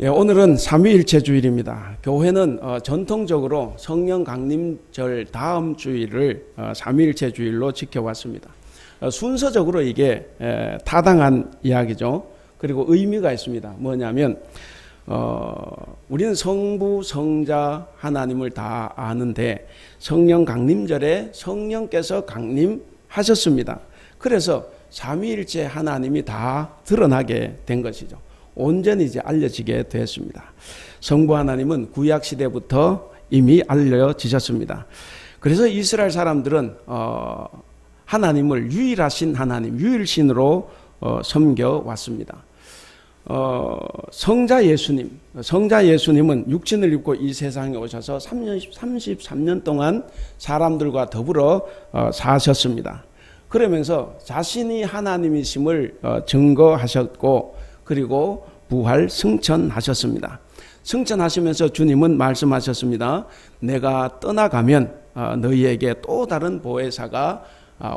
예, 오늘은 삼위일체 주일입니다. 교회는 전통적으로 성령 강림절 다음 주일을 삼위일체 주일로 지켜왔습니다. 순서적으로 이게 타당한 이야기죠. 그리고 의미가 있습니다. 뭐냐면 우리는 성부, 성자, 하나님을 다 아는데 성령 강림절에 성령께서 강림하셨습니다. 그래서 삼위일체 하나님이 다 드러나게 된 것이죠. 온전히 이제 알려지게 됐습니다. 성부 하나님은 구약 시대부터 이미 알려지셨습니다. 그래서 이스라엘 사람들은 하나님을 유일하신 하나님, 유일신으로 섬겨왔습니다. 성자 예수님은 육신을 입고 이 세상에 오셔서 33년 동안 사람들과 더불어 사셨습니다. 그러면서 자신이 하나님이심을 증거하셨고, 그리고 부활 승천하셨습니다. 승천하시면서 주님은 말씀하셨습니다. 내가 떠나가면 너희에게 또 다른 보혜사가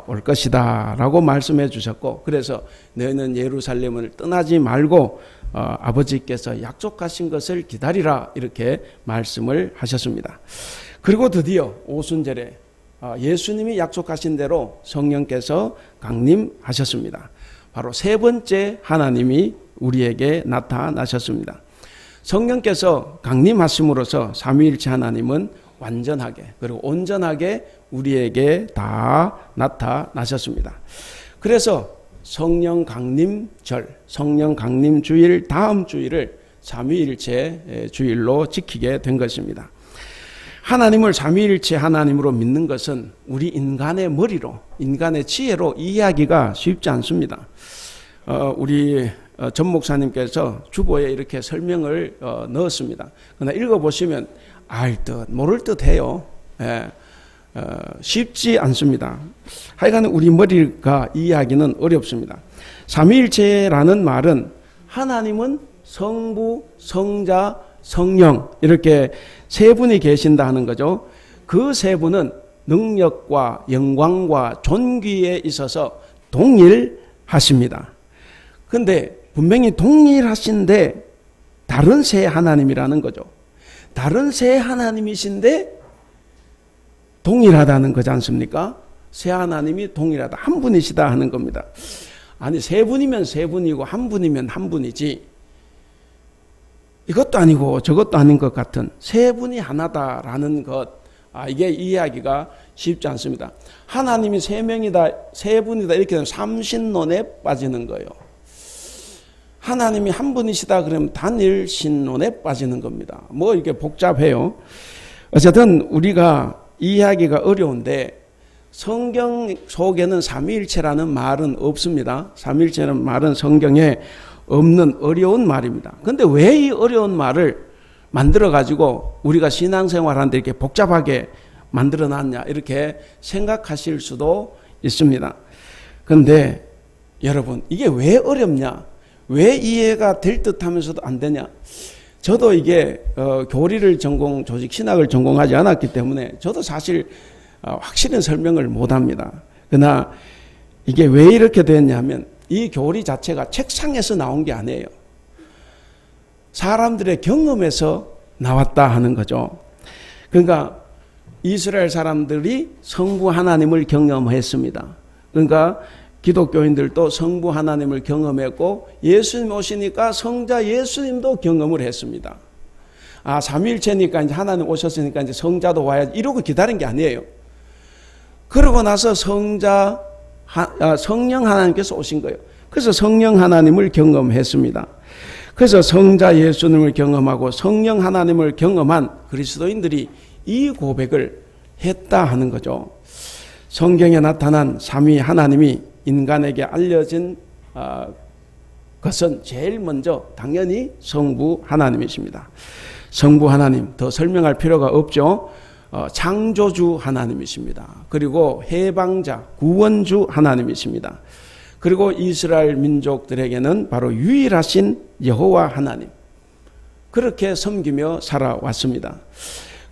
올 것이다 라고 말씀해 주셨고, 그래서 너희는 예루살렘을 떠나지 말고 아버지께서 약속하신 것을 기다리라 이렇게 말씀을 하셨습니다. 그리고 드디어 오순절에 예수님이 약속하신 대로 성령께서 강림하셨습니다. 바로 세 번째 하나님이 우리에게 나타나셨습니다. 성령께서 강림하심으로써 삼위일체 하나님은 완전하게 그리고 온전하게 우리에게 다 나타나셨습니다. 그래서 성령 강림절, 성령 강림주일 다음 주일을 삼위일체 주일로 지키게 된 것입니다. 하나님을 삼위일체 하나님으로 믿는 것은 우리 인간의 머리로, 인간의 지혜로 이해하기가 쉽지 않습니다. 우리 전 목사님께서 주보에 이렇게 설명을 넣었습니다. 그러나 읽어보시면 알 듯 모를 듯 해요. 쉽지 않습니다. 하여간 우리 머리가 이해하기는 어렵습니다. 삼위일체라는 말은 하나님은 성부, 성자, 성령 이렇게 세 분이 계신다 하는 거죠. 그 세 분은 능력과 영광과 존귀에 있어서 동일하십니다. 그런데 분명히 동일하신데 다른 세 하나님이라는 거죠. 다른 세 하나님이신데 동일하다는 거지 않습니까? 세 하나님이 동일하다, 한 분이시다 하는 겁니다. 아니, 세 분이면 세 분이고 한 분이면 한 분이지, 이것도 아니고 저것도 아닌 것 같은 세 분이 하나다라는 것, 이게 이해하기가 쉽지 않습니다. 하나님이 세 명이다, 세 분이다 이렇게 되면 삼신론에 빠지는 거예요. 하나님이 한 분이시다 그러면 단일신론에 빠지는 겁니다. 뭐 이게 복잡해요. 어쨌든 우리가 이해하기가 어려운데 성경 속에는 삼위일체라는 말은 없습니다. 삼위일체라는 말은 성경에 없는 어려운 말입니다. 그런데 왜 이 어려운 말을 만들어 가지고 우리가 신앙생활하는데 이렇게 복잡하게 만들어 놨냐 이렇게 생각하실 수도 있습니다. 그런데 여러분, 이게 왜 어렵냐? 왜 이해가 될 듯 하면서도 안 되냐? 저도 이게 교리를 전공, 조직 신학을 전공하지 않았기 때문에 저도 사실 확실한 설명을 못합니다. 그러나 이게 왜 이렇게 됐냐면 이 교리 자체가 책상에서 나온 게 아니에요. 사람들의 경험에서 나왔다 하는 거죠. 그러니까 이스라엘 사람들이 성부 하나님을 경험했습니다. 그러니까 기독교인들도 성부 하나님을 경험했고 예수님 오시니까 성자 예수님도 경험을 했습니다. 삼위일체니까 이제 하나님 오셨으니까 이제 성자도 와야지 이러고 기다린 게 아니에요. 그러고 나서 성령 하나님께서 오신 거예요. 그래서 성령 하나님을 경험했습니다. 그래서 성자 예수님을 경험하고 성령 하나님을 경험한 그리스도인들이 이 고백을 했다 하는 거죠. 성경에 나타난 삼위 하나님이 인간에게 알려진 것은 제일 먼저 당연히 성부 하나님이십니다. 성부 하나님 더 설명할 필요가 없죠. 창조주 하나님이십니다. 그리고 해방자, 구원주 하나님이십니다. 그리고 이스라엘 민족들에게는 바로 유일하신 여호와 하나님, 그렇게 섬기며 살아왔습니다.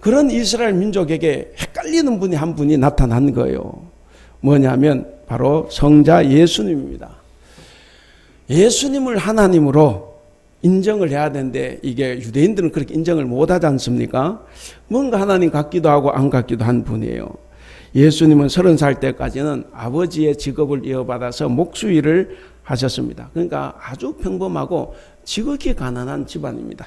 그런 이스라엘 민족에게 헷갈리는 분이 한 분이 나타난 거예요. 뭐냐면 바로 성자 예수님입니다. 예수님을 하나님으로 인정을 해야 되는데 이게 유대인들은 그렇게 인정을 못하지 않습니까? 뭔가 하나님 같기도 하고 안 같기도 한 분이에요. 예수님은 30살 때까지는 아버지의 직업을 이어받아서 목수일을 하셨습니다. 그러니까 아주 평범하고 지극히 가난한 집안입니다.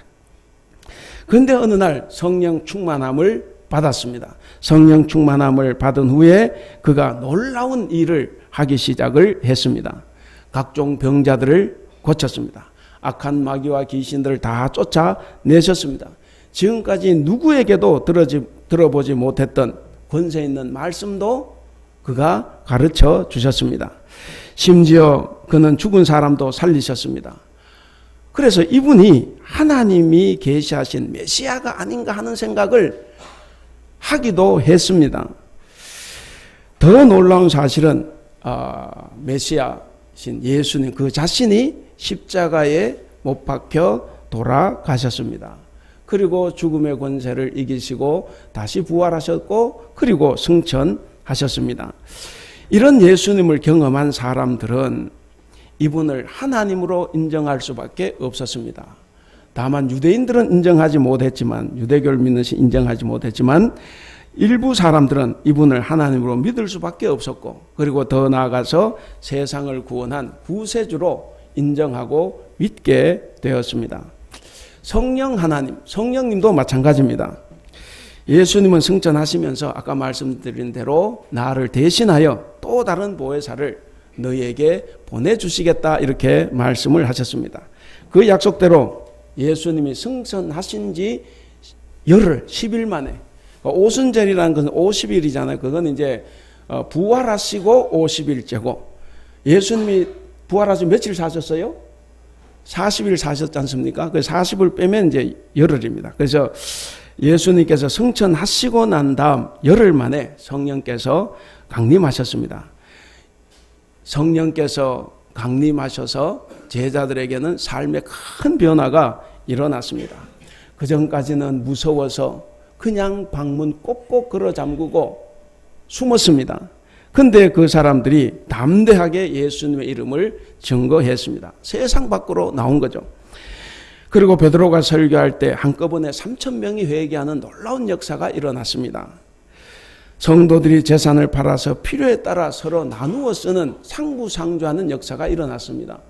그런데 어느 날 성령 충만함을 받았습니다. 성령 충만함을 받은 후에 그가 놀라운 일을 하기 시작을 했습니다. 각종 병자들을 고쳤습니다. 악한 마귀와 귀신들을 다 쫓아내셨습니다. 지금까지 누구에게도 들어보지 못했던 권세 있는 말씀도 그가 가르쳐 주셨습니다. 심지어 그는 죽은 사람도 살리셨습니다. 그래서 이분이 하나님이 계시하신 메시아가 아닌가 하는 생각을 하기도 했습니다. 더 놀라운 사실은 메시아신 예수님 그 자신이 십자가에 못 박혀 돌아가셨습니다. 그리고 죽음의 권세를 이기시고 다시 부활하셨고 그리고 승천하셨습니다. 이런 예수님을 경험한 사람들은 이분을 하나님으로 인정할 수밖에 없었습니다. 다만 유대인들은 인정하지 못했지만 유대교를 믿는 시 인정하지 못했지만 일부 사람들은 이분을 하나님으로 믿을 수밖에 없었고 그리고 더 나아가서 세상을 구원한 구세주로 인정하고 믿게 되었습니다. 성령 하나님, 성령님도 마찬가지입니다. 예수님은 승천하시면서 아까 말씀드린 대로 나를 대신하여 또 다른 보혜사를 너희에게 보내주시겠다 이렇게 말씀을 하셨습니다. 그 약속대로 예수님이 승천하신 지 열흘, 10일 만에 오순절이라는 것은 50일이잖아요. 그건 이제 부활하시고 50일째고 예수님이 부활하시고 며칠 사셨어요? 40일 사셨지 않습니까? 그 40을 빼면 이제 열흘입니다. 그래서 예수님께서 승천하시고 난 다음 열흘 만에 성령께서 강림하셨습니다. 성령께서 강림하셔서 제자들에게는 삶의 큰 변화가 일어났습니다. 그 전까지는 무서워서 그냥 방문 꼭꼭 걸어 잠그고 숨었습니다. 근데 그 사람들이 담대하게 예수님의 이름을 증거했습니다. 세상 밖으로 나온 거죠. 그리고 베드로가 설교할 때 한꺼번에 3,000명이 회개하는 놀라운 역사가 일어났습니다. 성도들이 재산을 팔아서 필요에 따라 서로 나누어 쓰는 상부상조하는 역사가 일어났습니다.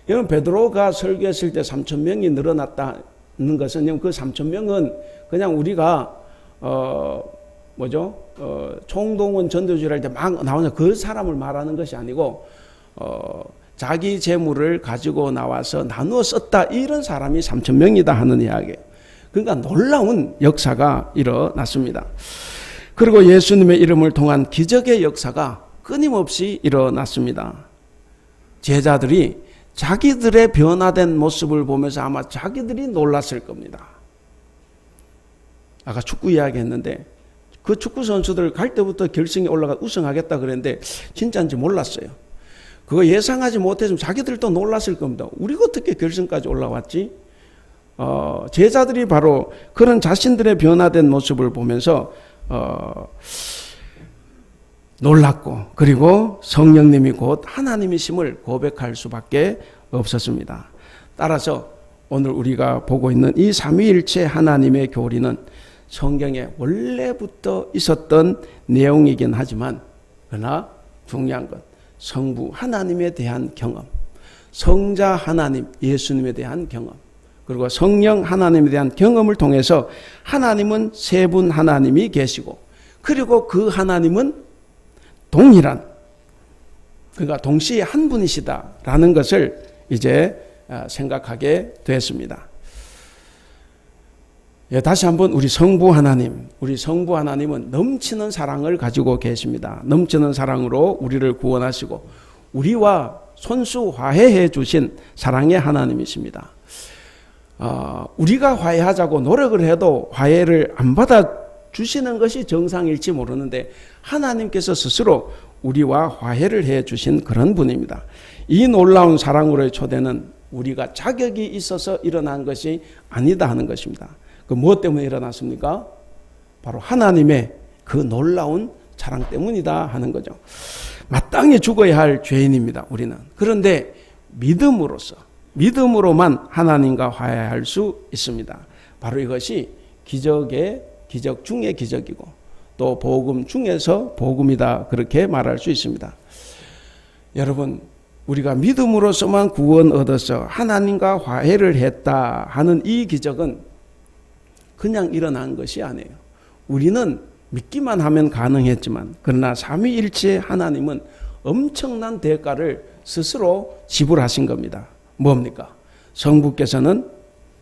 여러분 베드로가 설교했을 때 3,000명이 늘어났다는 것은 그 3,000명은 그냥 우리가 총동원 전도주를 할 때 막 나오는 그 사람을 말하는 것이 아니고 자기 재물을 가지고 나와서 나누어 썼다 이런 사람이 3,000명이다 하는 이야기예요. 그러니까 놀라운 역사가 일어났습니다. 그리고 예수님의 이름을 통한 기적의 역사가 끊임없이 일어났습니다. 제자들이 자기들의 변화된 모습을 보면서 아마 자기들이 놀랐을 겁니다. 아까 축구 이야기했는데 그 축구 선수들 갈 때부터 결승에 올라가 우승하겠다 그랬는데 진짜인지 몰랐어요. 그거 예상하지 못했으면 자기들도 놀랐을 겁니다. 우리가 어떻게 결승까지 올라왔지? 제자들이 바로 그런 자신들의 변화된 모습을 보면서 놀랐고 그리고 성령님이 곧 하나님이심을 고백할 수밖에 없었습니다. 따라서 오늘 우리가 보고 있는 이 삼위일체 하나님의 교리는 성경에 원래부터 있었던 내용이긴 하지만 그러나 중요한 것 성부 하나님에 대한 경험, 성자 하나님 예수님에 대한 경험, 그리고 성령 하나님에 대한 경험을 통해서 하나님은 세 분 하나님이 계시고 그리고 그 하나님은 동일한 그러니까 동시에 한 분이시다라는 것을 이제 생각하게 됐습니다. 다시 한번 우리 성부 하나님은 넘치는 사랑을 가지고 계십니다. 넘치는 사랑으로 우리를 구원하시고 우리와 손수 화해해 주신 사랑의 하나님이십니다. 우리가 화해하자고 노력을 해도 화해를 안 받아주시는 것이 정상일지 모르는데 하나님께서 스스로 우리와 화해를 해 주신 그런 분입니다. 이 놀라운 사랑으로의 초대는 우리가 자격이 있어서 일어난 것이 아니다 하는 것입니다. 그 무엇 때문에 일어났습니까? 바로 하나님의 그 놀라운 사랑 때문이다 하는 거죠. 마땅히 죽어야 할 죄인입니다. 우리는. 그런데 믿음으로써 믿음으로만 하나님과 화해할 수 있습니다. 바로 이것이 기적의 기적 중의 기적이고 또 복음 중에서 복음이다, 그렇게 말할 수 있습니다. 여러분, 우리가 믿음으로서만 구원 얻어서 하나님과 화해를 했다 하는 이 기적은 그냥 일어난 것이 아니에요. 우리는 믿기만 하면 가능했지만, 그러나 삼위일체 하나님은 엄청난 대가를 스스로 지불하신 겁니다. 뭡니까? 성부께서는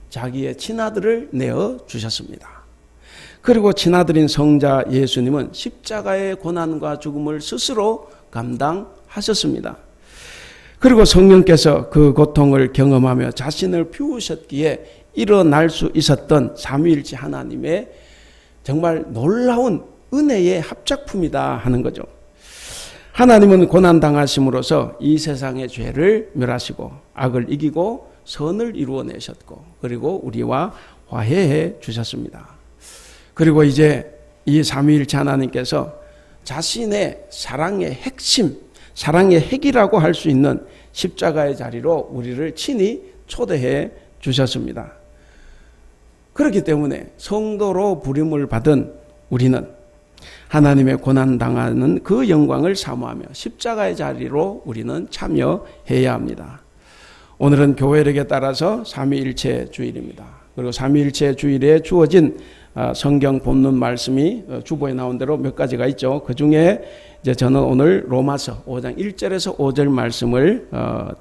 자기의 친아들을 내어 주셨습니다. 그리고 친아들인 성자 예수님은 십자가의 고난과 죽음을 스스로 감당하셨습니다. 그리고 성령께서 그 고통을 경험하며 자신을 비우셨기에 일어날 수 있었던 삼위일체 하나님의 정말 놀라운 은혜의 합작품이다 하는 거죠. 하나님은 고난당하심으로써 이 세상의 죄를 멸하시고 악을 이기고 선을 이루어내셨고, 그리고 우리와 화해해 주셨습니다. 그리고 이제 이 삼위일체 하나님께서 자신의 사랑의 핵심, 사랑의 핵이라고 할 수 있는 십자가의 자리로 우리를 친히 초대해 주셨습니다. 그렇기 때문에 성도로 부름을 받은 우리는 하나님의 고난당하는 그 영광을 사모하며 십자가의 자리로 우리는 참여해야 합니다. 오늘은 교회력에 따라서 삼위일체 주일입니다. 그리고 삼위일체 주일에 주어진 성경 본문 말씀이 주보에 나온 대로 몇 가지가 있죠. 그 중에 이제 저는 오늘 로마서 5장 1절에서 5절 말씀을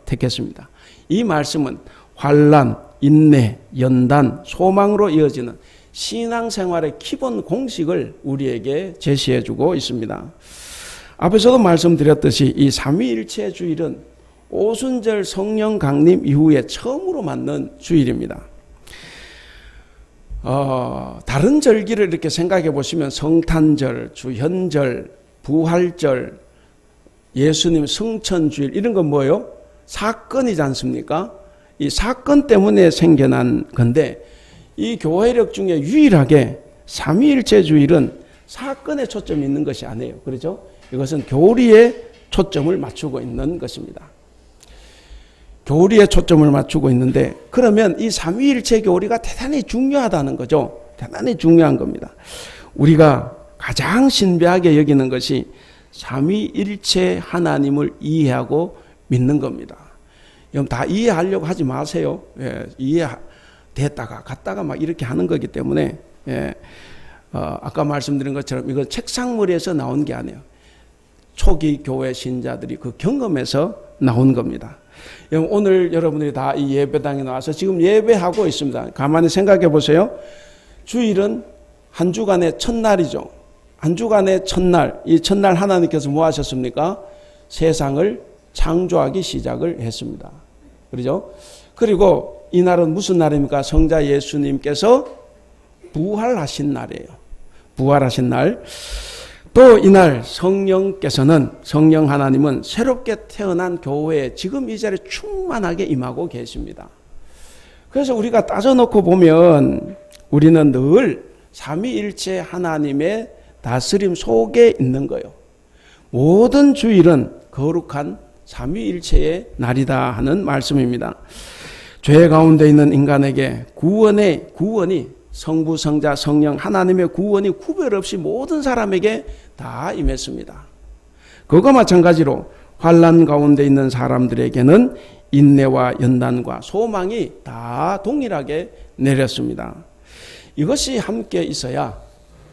택했습니다. 이 말씀은 환난, 인내, 연단, 소망으로 이어지는 신앙생활의 기본 공식을 우리에게 제시해주고 있습니다. 앞에서도 말씀드렸듯이 이 삼위일체 주일은 오순절 성령 강림 이후에 처음으로 맞는 주일입니다. 다른 절기를 이렇게 생각해 보시면 성탄절, 주현절, 부활절, 예수님 승천주일, 이런 건 뭐예요? 사건이지 않습니까? 이 사건 때문에 생겨난 건데, 이 교회력 중에 유일하게 삼위일체 주일은 사건에 초점이 있는 것이 아니에요. 그렇죠? 이것은 교리에 초점을 맞추고 있는 것입니다. 교리에 초점을 맞추고 있는데, 그러면 이 삼위일체 교리가 대단히 중요하다는 거죠. 대단히 중요한 겁니다. 우리가 가장 신비하게 여기는 것이 삼위일체 하나님을 이해하고 믿는 겁니다. 여러분, 다 이해하려고 하지 마세요. 예, 이해됐다가 갔다가 막 이렇게 하는 거기 때문에, 예, 아까 말씀드린 것처럼 이건 책상머리에서 나온 게 아니에요. 초기 교회 신자들이 그 경험에서 나온 겁니다. 오늘 여러분들이 다 이 예배당에 나와서 지금 예배하고 있습니다. 가만히 생각해 보세요. 주일은 한 주간의 첫날이죠. 한 주간의 첫날, 이 첫날 하나님께서 뭐 하셨습니까? 세상을 창조하기 시작을 했습니다. 그렇죠? 그리고 이날은 무슨 날입니까? 성자 예수님께서 부활하신 날이에요. 부활하신 날. 또 이날 성령께서는, 성령 하나님은 새롭게 태어난 교회에 지금 이 자리에 충만하게 임하고 계십니다. 그래서 우리가 따져놓고 보면 우리는 늘 삼위일체 하나님의 다스림 속에 있는 거예요. 모든 주일은 거룩한 삼위일체의 날이다 하는 말씀입니다. 죄 가운데 있는 인간에게 구원이 성부, 성자, 성령 하나님의 구원이 구별 없이 모든 사람에게 다 임했습니다. 그것과 마찬가지로 환난 가운데 있는 사람들에게는 인내와 연단과 소망이 다 동일하게 내렸습니다. 이것이 함께 있어야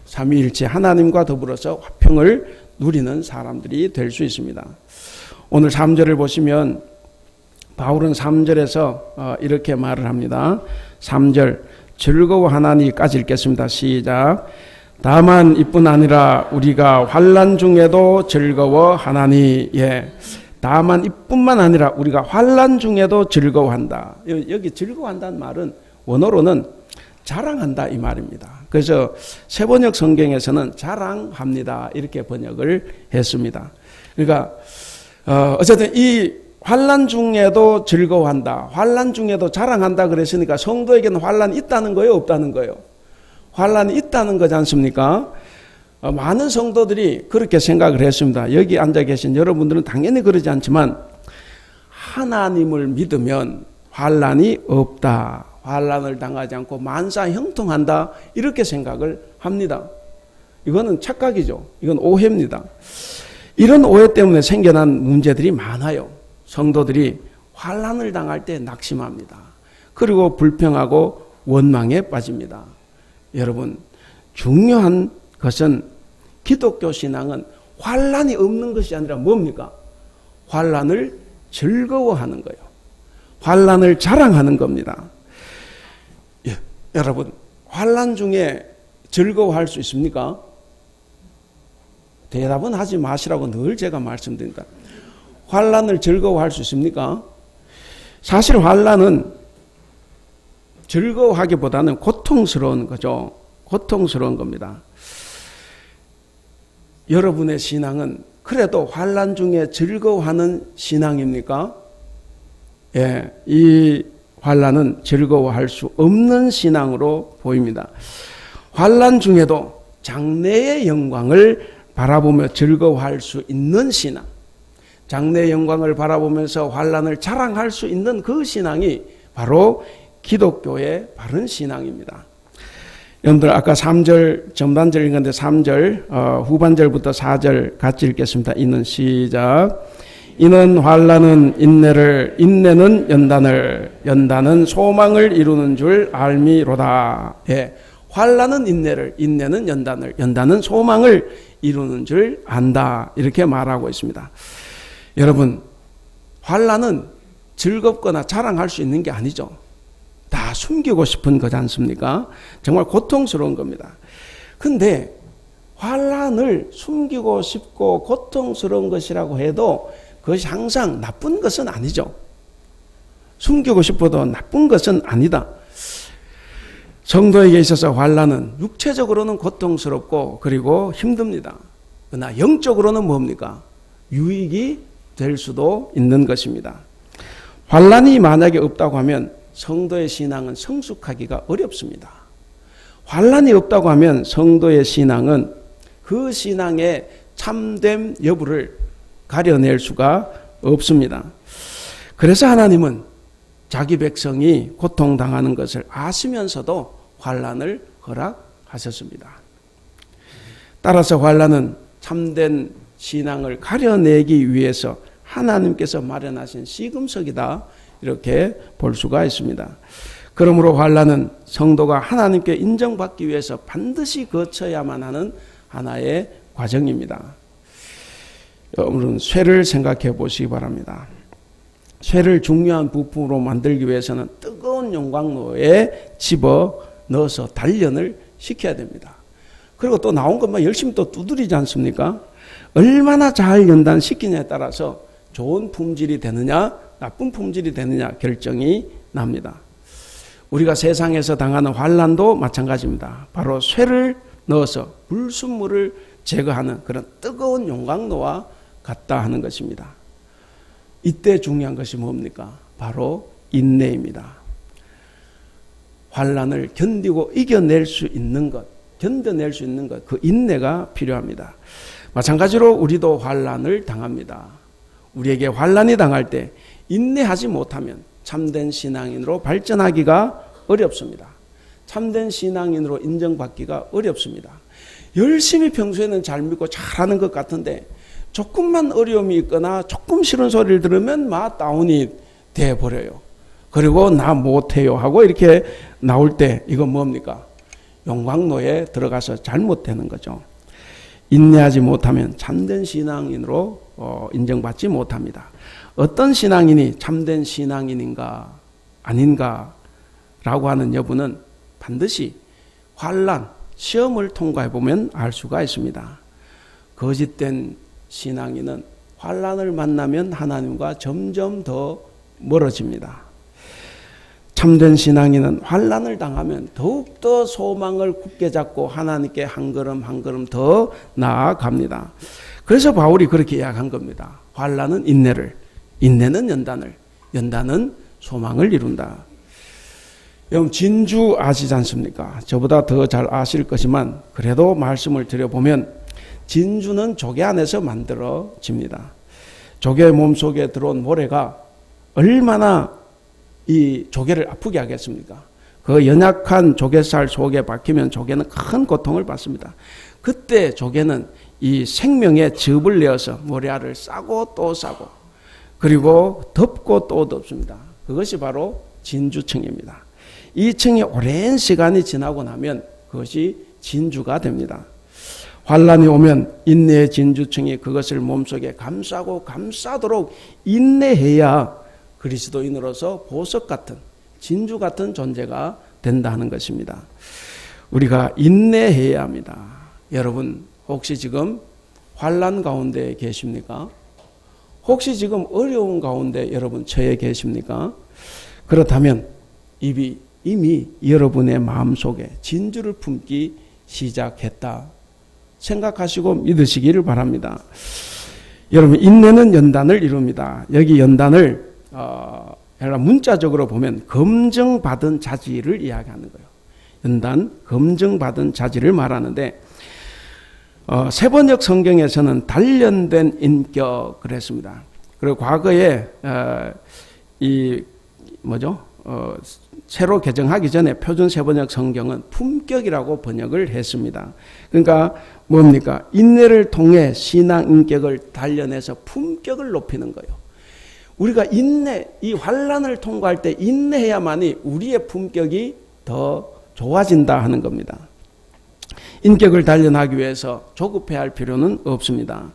삼위일체 하나님과 더불어서 화평을 누리는 사람들이 될 수 있습니다. 오늘 3절을 보시면 바울은 3절에서 이렇게 말을 합니다. 3절 즐거워하나니까지 읽겠습니다. 시작. 다만 이뿐 아니라 우리가 환난 중에도 즐거워하나니. 예. 다만 이뿐만 아니라 우리가 환난 중에도 즐거워한다. 여기 즐거워한다는 말은 원어로는 자랑한다 이 말입니다. 그래서 세번역 성경에서는 자랑합니다 이렇게 번역을 했습니다. 그러니까 어쨌든 이 환난 중에도 즐거워한다, 환난 중에도 자랑한다 그랬으니까 성도에게는 환난이 있다는 거예요, 없다는 거예요? 환난이 있다는 거지 않습니까? 많은 성도들이 그렇게 생각을 했습니다. 여기 앉아 계신 여러분들은 당연히 그러지 않지만 하나님을 믿으면 환난이 없다. 환난을 당하지 않고 만사 형통한다. 이렇게 생각을 합니다. 이거는 착각이죠. 이건 오해입니다. 이런 오해 때문에 생겨난 문제들이 많아요. 성도들이 환난을 당할 때 낙심합니다. 그리고 불평하고 원망에 빠집니다. 여러분, 중요한 것은 기독교 신앙은 환난이 없는 것이 아니라 뭡니까? 환난을 즐거워하는 거예요. 환난을 자랑하는 겁니다. 예, 여러분, 환난 중에 즐거워할 수 있습니까? 대답은 하지 마시라고 늘 제가 말씀드립니다. 환난을 즐거워할 수 있습니까? 사실 환난은 즐거워하기보다는 고통스러운 거죠. 고통스러운 겁니다. 여러분의 신앙은 그래도 환난 중에 즐거워하는 신앙입니까? 예, 이 환난은 즐거워할 수 없는 신앙으로 보입니다. 환난 중에도 장래의 영광을 바라보며 즐거워할 수 있는 신앙, 장래의 영광을 바라보면서 환난을 자랑할 수 있는 그 신앙이 바로 기독교의 바른 신앙입니다. 여러분들 아까 3절 전반절 읽었는데 3절 후반절부터 4절 같이 읽겠습니다. 이는 시작. 이는 환난은 인내를, 인내는 연단을, 연단은 소망을 이루는 줄 알미로다. 예, 환난은 인내를, 인내는 연단을, 연단은 소망을 이루는 줄 안다. 이렇게 말하고 있습니다. 여러분, 환난은 즐겁거나 자랑할 수 있는 게 아니죠. 다 숨기고 싶은 거지 않습니까? 정말 고통스러운 겁니다. 근데 환난을 숨기고 싶고 고통스러운 것이라고 해도 그것이 항상 나쁜 것은 아니죠. 숨기고 싶어도 나쁜 것은 아니다. 성도에게 있어서 환난은 육체적으로는 고통스럽고 그리고 힘듭니다. 그러나 영적으로는 뭡니까? 유익이 될 수도 있는 것입니다. 환난이 만약에 없다고 하면 성도의 신앙은 성숙하기가 어렵습니다. 환난이 없다고 하면 성도의 신앙은 그 신앙의 참됨 여부를 가려낼 수가 없습니다. 그래서 하나님은 자기 백성이 고통당하는 것을 아시면서도 환난을 허락하셨습니다. 따라서 환난은 참된 신앙을 가려내기 위해서 하나님께서 마련하신 시금석이다. 이렇게 볼 수가 있습니다. 그러므로 환난은 성도가 하나님께 인정받기 위해서 반드시 거쳐야만 하는 하나의 과정입니다. 여러분, 쇠를 생각해 보시기 바랍니다. 쇠를 중요한 부품으로 만들기 위해서는 뜨거운 용광로에 집어 넣어서 단련을 시켜야 됩니다. 그리고 또 나온 것만 열심히 또 두드리지 않습니까? 얼마나 잘 연단시키냐에 따라서 좋은 품질이 되느냐 나쁜 품질이 되느냐 결정이 납니다. 우리가 세상에서 당하는 환난도 마찬가지입니다. 바로 쇠를 넣어서 불순물을 제거하는 그런 뜨거운 용광로와 같다 하는 것입니다. 이때 중요한 것이 뭡니까? 바로 인내입니다. 환난을 견디고 이겨낼 수 있는 것, 견뎌낼 수 있는 것, 그 인내가 필요합니다. 마찬가지로 우리도 환난을 당합니다. 우리에게 환난이 당할 때 인내하지 못하면 참된 신앙인으로 발전하기가 어렵습니다. 참된 신앙인으로 인정받기가 어렵습니다. 열심히 평소에는 잘 믿고 잘하는 것 같은데 조금만 어려움이 있거나 조금 싫은 소리를 들으면 막 다운이 돼버려요. 그리고 나 못해요 하고 이렇게 나올 때 이건 뭡니까? 용광로에 들어가서 잘못되는 거죠. 인내하지 못하면 참된 신앙인으로 인정받지 못합니다. 어떤 신앙인이 참된 신앙인인가 아닌가 라고 하는 여부는 반드시 환난, 시험을 통과해 보면 알 수가 있습니다. 거짓된 신앙인은 환난을 만나면 하나님과 점점 더 멀어집니다. 참된 신앙인은 환난을 당하면 더욱더 소망을 굳게 잡고 하나님께 한 걸음 한 걸음 더 나아갑니다. 그래서 바울이 그렇게 이야기한 겁니다. 환난은 인내를, 인내는 연단을, 연단은 소망을 이룬다. 여러분 진주 아시지 않습니까? 저보다 더 잘 아실 것이지만 그래도 말씀을 드려보면 진주는 조개 안에서 만들어집니다. 조개 몸속에 들어온 모래가 얼마나 이 조개를 아프게 하겠습니까? 그 연약한 조개살 속에 박히면 조개는 큰 고통을 받습니다. 그때 조개는 이 생명의 즙을 내어서 모래알을 싸고 또 싸고 그리고 덮고 또 덮습니다. 그것이 바로 진주층입니다. 이 층이 오랜 시간이 지나고 나면 그것이 진주가 됩니다. 환란이 오면 인내의 진주층이 그것을 몸속에 감싸고 감싸도록 인내해야 그리스도인으로서 보석 같은 진주 같은 존재가 된다는 것입니다. 우리가 인내해야 합니다. 여러분 혹시 지금 환란 가운데 계십니까? 혹시 지금 어려운 가운데 여러분 처해 계십니까? 그렇다면 이미 여러분의 마음속에 진주를 품기 시작했다 생각하시고 믿으시기를 바랍니다. 여러분 인내는 연단을 이룹니다. 여기 연단을 문자적으로 보면 검증받은 자질을 이야기하는 거예요. 연단, 검증받은 자질을 말하는데 세번역 성경에서는 단련된 인격 그랬습니다. 그리고 과거에 새로 개정하기 전에 표준 세번역 성경은 품격이라고 번역을 했습니다. 그러니까 뭡니까? 인내를 통해 신앙 인격을 단련해서 품격을 높이는 거예요. 우리가 이 환란을 통과할 때 인내해야만이 우리의 품격이 더 좋아진다 하는 겁니다. 인격을 단련하기 위해서 조급해야 할 필요는 없습니다.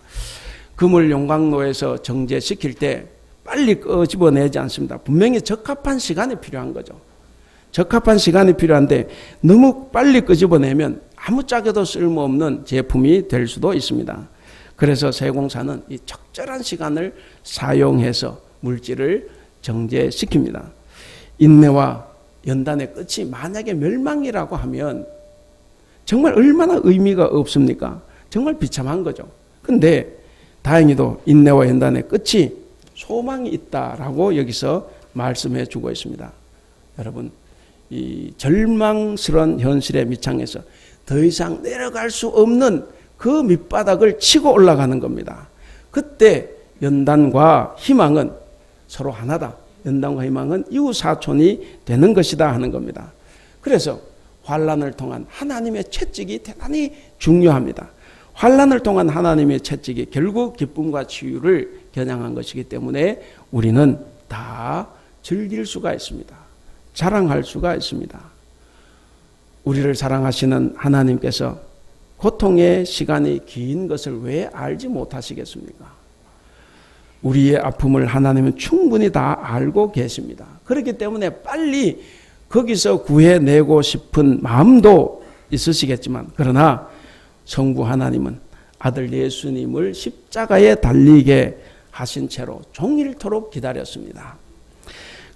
금을 용광로에서 정제시킬 때 빨리 끄집어내지 않습니다. 분명히 적합한 시간이 필요한 거죠. 적합한 시간이 필요한데 너무 빨리 끄집어내면 아무짝에도 쓸모없는 제품이 될 수도 있습니다. 그래서 세공사는 이 적절한 시간을 사용해서 물질을 정제시킵니다. 인내와 연단의 끝이 만약에 멸망이라고 하면 정말 얼마나 의미가 없습니까? 정말 비참한 거죠. 근데 다행히도 인내와 연단의 끝이 소망이 있다라고 여기서 말씀해 주고 있습니다. 여러분, 이 절망스러운 현실의 밑창에서 더 이상 내려갈 수 없는 그 밑바닥을 치고 올라가는 겁니다. 그때 연단과 희망은 서로 하나다. 연단과 희망은 이웃사촌이 되는 것이다 하는 겁니다. 그래서 환란을 통한 하나님의 채찍이 대단히 중요합니다. 환란을 통한 하나님의 채찍이 결국 기쁨과 치유를 겨냥한 것이기 때문에 우리는 다 즐길 수가 있습니다. 자랑할 수가 있습니다. 우리를 사랑하시는 하나님께서 고통의 시간이 긴 것을 왜 알지 못하시겠습니까? 우리의 아픔을 하나님은 충분히 다 알고 계십니다. 그렇기 때문에 빨리 거기서 구해내고 싶은 마음도 있으시겠지만 그러나 성부 하나님은 아들 예수님을 십자가에 달리게 하신 채로 종일토록 기다렸습니다.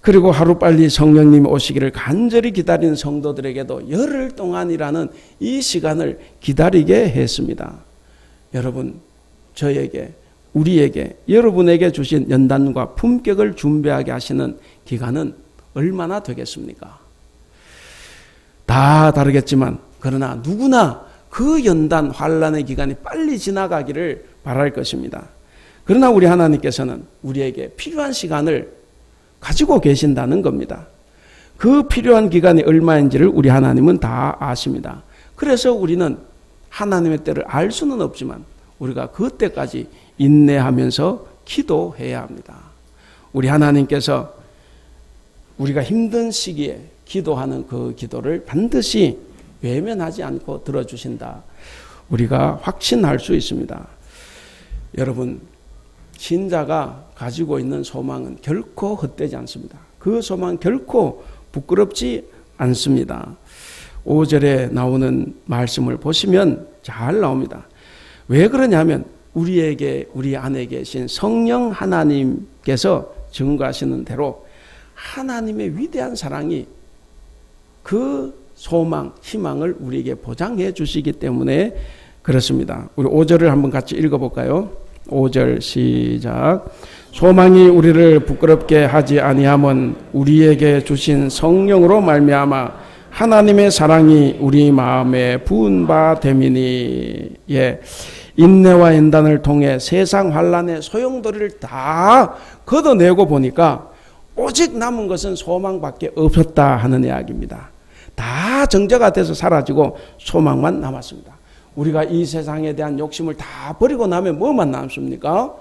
그리고 하루빨리 성령님이 오시기를 간절히 기다리는 성도들에게도 열흘 동안이라는 이 시간을 기다리게 했습니다. 여러분, 저에게, 우리에게, 여러분에게 주신 연단과 품격을 준비하게 하시는 기간은 얼마나 되겠습니까? 다 다르겠지만 그러나 누구나 그 연단 환란의 기간이 빨리 지나가기를 바랄 것입니다. 그러나 우리 하나님께서는 우리에게 필요한 시간을 가지고 계신다는 겁니다. 그 필요한 기간이 얼마인지를 우리 하나님은 다 아십니다. 그래서 우리는 하나님의 때를 알 수는 없지만 우리가 그때까지 인내하면서 기도해야 합니다. 우리 하나님께서 우리가 힘든 시기에 기도하는 그 기도를 반드시 외면하지 않고 들어주신다. 우리가 확신할 수 있습니다. 여러분, 신자가 가지고 있는 소망은 결코 헛되지 않습니다. 그 소망 결코 부끄럽지 않습니다. 5절에 나오는 말씀을 보시면 잘 나옵니다. 왜 그러냐면 우리에게, 우리 안에 계신 성령 하나님께서 증거하시는 대로 하나님의 위대한 사랑이 그 소망, 희망을 우리에게 보장해 주시기 때문에 그렇습니다. 우리 5절을 한번 같이 읽어볼까요? 5절 시작. 소망이 우리를 부끄럽게 하지 아니함은 우리에게 주신 성령으로 말미암아 하나님의 사랑이 우리 마음에 부은 바 됨이니. 예, 인내와 연단을 통해 세상 환란의 소용돌이를 다 걷어내고 보니까 오직 남은 것은 소망밖에 없었다 하는 이야기입니다. 다 정죄가 돼서 사라지고 소망만 남았습니다. 우리가 이 세상에 대한 욕심을 다 버리고 나면 뭐만 남습니까?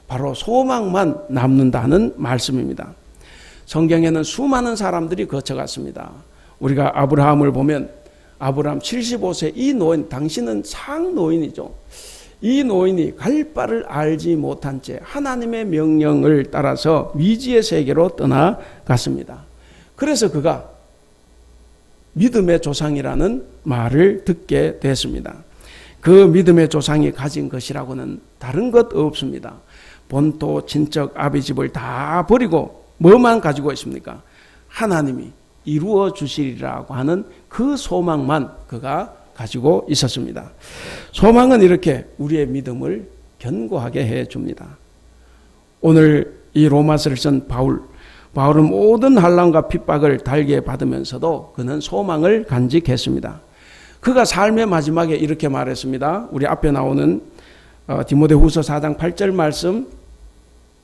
바로 소망만 남는다는 말씀입니다. 성경에는 수많은 사람들이 거쳐갔습니다. 우리가 아브라함을 보면 아브라함 75세 이 노인, 당신은 상노인이죠. 이 노인이 갈 바를 알지 못한 채 하나님의 명령을 따라서 미지의 세계로 떠나갔습니다. 그래서 그가 믿음의 조상이라는 말을 듣게 됐습니다. 그 믿음의 조상이 가진 것이라고는 다른 것 없습니다. 본토, 친척, 아비 집을 다 버리고 뭐만 가지고 있습니까? 하나님이 이루어 주시리라고 하는 그 소망만 그가 가지고 있었습니다. 소망은 이렇게 우리의 믿음을 견고하게 해줍니다. 오늘 이 로마서를 쓴 바울은 모든 환난과 핍박을 달게 받으면서도 그는 소망을 간직했습니다. 그가 삶의 마지막에 이렇게 말했습니다. 우리 앞에 나오는 디모데후서 4장 8절 말씀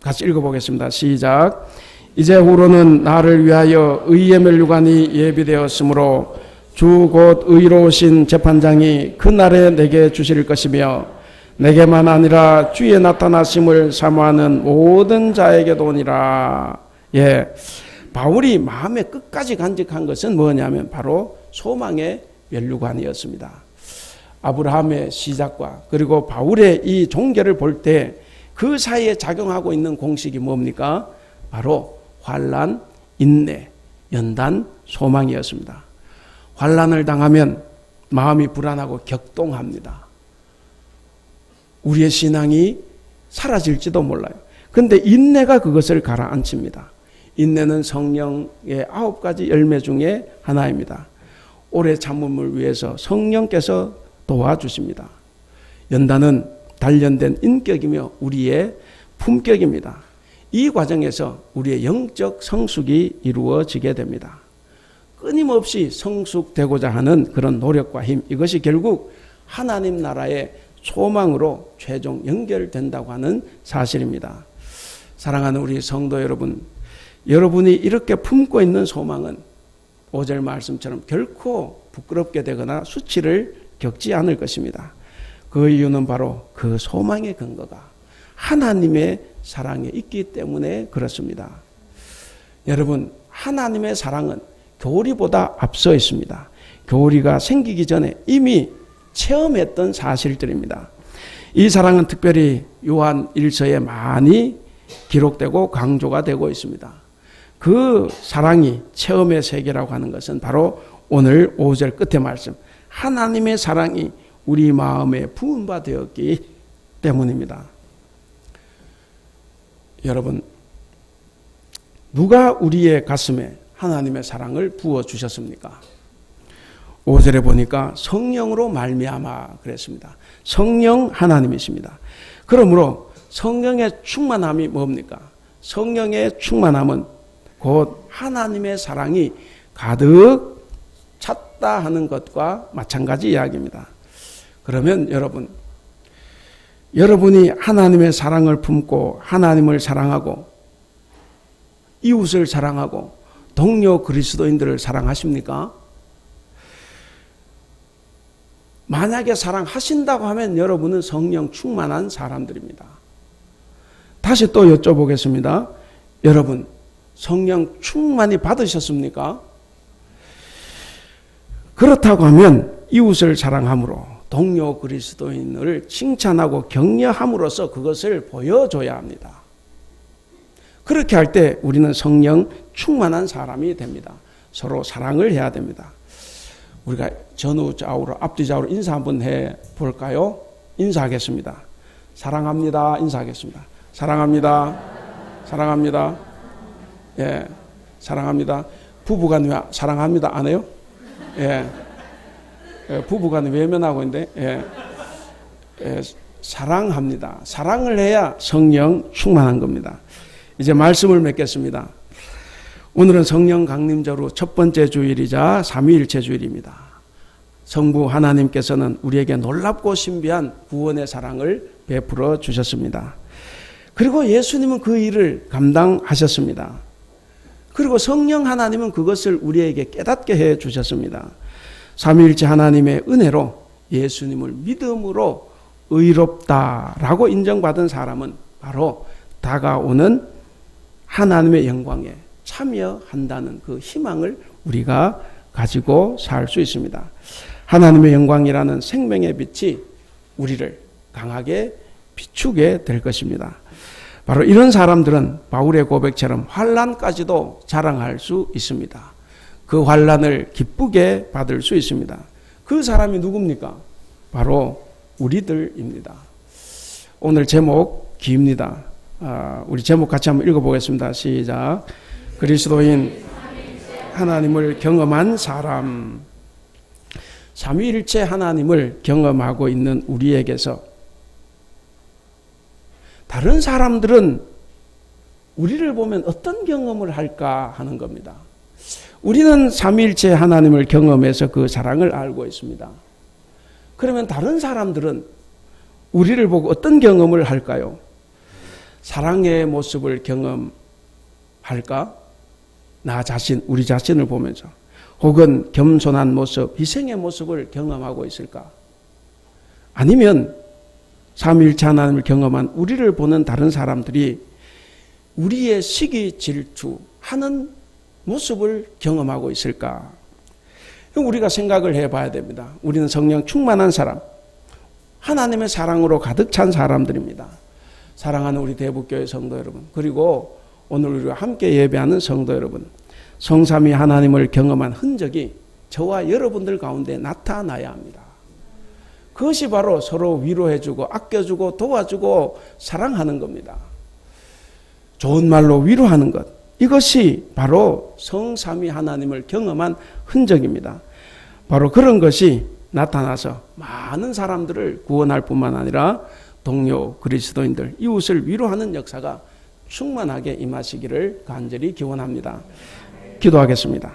같이 읽어보겠습니다. 시작. 이제 후로는 나를 위하여 의의 면류관이 예비되었으므로 주 곧 의로우신 재판장이 그날에 내게 주실 것이며 내게만 아니라 주의 나타나심을 사모하는 모든 자에게도니라. 예, 바울이 마음의 끝까지 간직한 것은 뭐냐면 바로 소망의 면류관이었습니다. 아브라함의 시작과 그리고 바울의 이 종결을 볼 때 그 사이에 작용하고 있는 공식이 뭡니까? 바로 환난, 인내, 연단, 소망이었습니다. 환난을 당하면 마음이 불안하고 격동합니다. 우리의 신앙이 사라질지도 몰라요. 그런데 인내가 그것을 가라앉힙니다. 인내는 성령의 9가지 열매 중에 하나입니다. 오래 참음을 위해서 성령께서 도와주십니다. 연단은 단련된 인격이며 우리의 품격입니다. 이 과정에서 우리의 영적 성숙이 이루어지게 됩니다. 끊임없이 성숙되고자 하는 그런 노력과 힘, 이것이 결국 하나님 나라의 소망으로 최종 연결된다고 하는 사실입니다. 사랑하는 우리 성도 여러분, 여러분이 이렇게 품고 있는 소망은 5절 말씀처럼 결코 부끄럽게 되거나 수치를 겪지 않을 것입니다. 그 이유는 바로 그 소망의 근거가 하나님의 사랑에 있기 때문에 그렇습니다. 여러분, 하나님의 사랑은 교리보다 앞서 있습니다. 교리가 생기기 전에 이미 체험했던 사실들입니다. 이 사랑은 특별히 요한 1서에 많이 기록되고 강조가 되고 있습니다. 그 사랑이 체험의 세계라고 하는 것은 바로 오늘 5절 끝의 말씀, 하나님의 사랑이 우리 마음에 부은 바 되었기 때문입니다. 여러분, 누가 우리의 가슴에 하나님의 사랑을 부어주셨습니까? 5절에 보니까 성령으로 말미암아 그랬습니다. 성령 하나님이십니다. 그러므로 성령의 충만함이 뭡니까? 성령의 충만함은 곧 하나님의 사랑이 가득 찼다 하는 것과 마찬가지 이야기입니다. 그러면 여러분이 하나님의 사랑을 품고 하나님을 사랑하고 이웃을 사랑하고 동료 그리스도인들을 사랑하십니까? 만약에 사랑하신다고 하면 여러분은 성령 충만한 사람들입니다. 다시 또 여쭤보겠습니다. 여러분, 성령 충만히 받으셨습니까? 그렇다고 하면 이웃을 사랑함으로 동료 그리스도인을 칭찬하고 격려함으로써 그것을 보여줘야 합니다. 그렇게 할 때 우리는 성령 충만한 사람이 됩니다. 서로 사랑을 해야 됩니다. 우리가 전후 좌우로 앞뒤 좌우로 인사 한번 해볼까요? 인사하겠습니다. 사랑합니다. 인사하겠습니다. 사랑합니다. 사랑합니다. 예, 사랑합니다. 부부간 왜 사랑합니다 안 해요? 예, 부부간 외면하고 있는데 사랑합니다. 사랑을 해야 성령 충만한 겁니다. 이제 말씀을 맺겠습니다. 오늘은 성령 강림절후 첫 번째 주일이자 삼위일체 주일입니다. 성부 하나님께서는 우리에게 놀랍고 신비한 구원의 사랑을 베풀어 주셨습니다. 그리고 예수님은 그 일을 감당하셨습니다. 그리고 성령 하나님은 그것을 우리에게 깨닫게 해 주셨습니다. 삼위일체 하나님의 은혜로 예수님을 믿음으로 의롭다라고 인정받은 사람은 바로 다가오는 하나님의 영광에 참여한다는 그 희망을 우리가 가지고 살 수 있습니다. 하나님의 영광이라는 생명의 빛이 우리를 강하게 비추게 될 것입니다. 바로 이런 사람들은 바울의 고백처럼 환난까지도 자랑할 수 있습니다. 그 환난을 기쁘게 받을 수 있습니다. 그 사람이 누굽니까? 바로 우리들입니다. 오늘 제목 깁니다. 우리 제목 같이 한번 읽어보겠습니다. 시작. 그리스도인 하나님을 경험한 사람. 삼위일체 하나님을 경험하고 있는 우리에게서 다른 사람들은 우리를 보면 어떤 경험을 할까 하는 겁니다. 우리는 삼위일체 하나님을 경험해서 그 사랑을 알고 있습니다. 그러면 다른 사람들은 우리를 보고 어떤 경험을 할까요? 사랑의 모습을 경험할까? 나 자신, 우리 자신을 보면서. 혹은 겸손한 모습, 희생의 모습을 경험하고 있을까? 아니면 삼위일체 하나님을 경험한 우리를 보는 다른 사람들이 우리의 시기 질투하는 모습을 경험하고 있을까? 우리가 생각을 해봐야 됩니다. 우리는 성령 충만한 사람, 하나님의 사랑으로 가득 찬 사람들입니다. 사랑하는 우리 대북교회 성도 여러분, 그리고 오늘 우리가 함께 예배하는 성도 여러분, 성삼위 하나님을 경험한 흔적이 저와 여러분들 가운데 나타나야 합니다. 그것이 바로 서로 위로해주고 아껴주고 도와주고 사랑하는 겁니다. 좋은 말로 위로하는 것, 이것이 바로 성삼위 하나님을 경험한 흔적입니다. 바로 그런 것이 나타나서 많은 사람들을 구원할 뿐만 아니라 동료 그리스도인들, 이웃을 위로하는 역사가 충만하게 임하시기를 간절히 기원합니다. 기도하겠습니다.